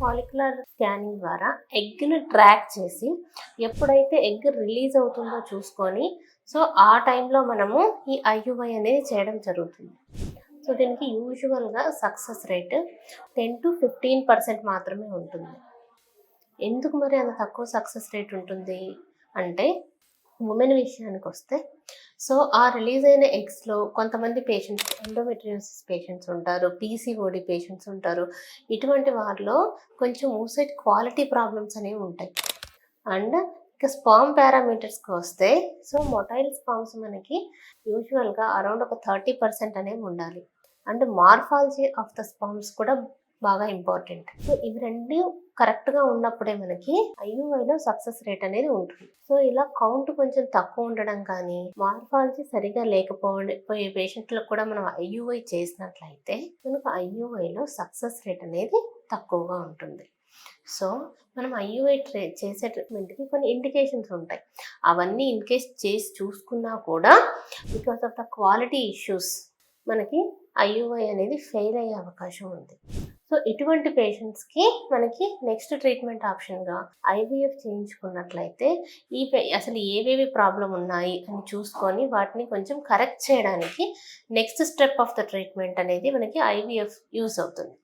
Follicular scanning ద్వారా ఎగ్‌ని track చేసి ఎప్పుడైతే ఎగ్ రిలీజ్ అవుతుందో చూసుకొని సో ఆ టైంలో మనము ఈ ఐయుఐ అనేది చేయడం జరుగుతుంది. సో దీనికి యూజువల్‌గా సక్సెస్ రేట్ 10-15% మాత్రమే ఉంటుంది. ఎందుకు మరి అంత తక్కువ సక్సెస్ రేట్ ఉంటుంది అంటే ఉమెన్ విషయానికొస్తే సో ఆ రిలీజ్ అయిన ఎగ్స్‌లో కొంతమంది పేషెంట్స్ ఎండోమెట్రియోసిస్ పేషెంట్స్ ఉంటారు, పీసీఓడి పేషెంట్స్ ఉంటారు. ఇటువంటి వారిలో కొంచెం oocyte క్వాలిటీ ప్రాబ్లమ్స్ అనేవి ఉంటాయి. అండ్ ఇక స్పర్మ్ పారామీటర్స్‌కి వస్తే సో మొటైల్ స్పర్మ్స్ మనకి యూజువల్‌గా అరౌండ్ ఒక 30% అనేవి ఉండాలి. And morphology of the sperms కూడా బాగా ఇంపార్టెంట్. సో ఇవి 2 కరెక్ట్‌గా ఉన్నప్పుడే మనకి ఐయుఐలో సక్సెస్ రేట్ అనేది ఉంటుంది. సో ఇలా కౌంట్ కొంచెం తక్కువ ఉండడం కానీ, మార్ఫాలజీ సరిగా పోయే పేషెంట్‌లకు కూడా మనం ఐయుఐ చేసినట్లయితే మనకు ఐయుఐలో సక్సెస్ రేట్ అనేది తక్కువగా ఉంటుంది. సో మనం ఐయుఐ చేసే ట్రీట్మెంట్‌కి కొన్ని ఇండికేషన్స్ ఉంటాయి. అవన్నీ ఇన్‌కేస్ చేసి చూసుకున్నా కూడా because of the quality issues మనకి ఐయుఐ అనేది ఫెయిల్ అయ్యే అవకాశం ఉంది. సో ఇటువంటి పేషెంట్స్‌కి మనకి నెక్స్ట్ ట్రీట్మెంట్ ఆప్షన్‌గా ఐవీఎఫ్ చేయించుకున్నట్లయితే అసలు ఏవేవి ప్రాబ్లమ్ ఉన్నాయి అని చూసుకొని వాటిని కొంచెం కరెక్ట్ చేయడానికి next step of the treatment అనేది మనకి ఐవీఎఫ్ యూజ్ అవుతుంది.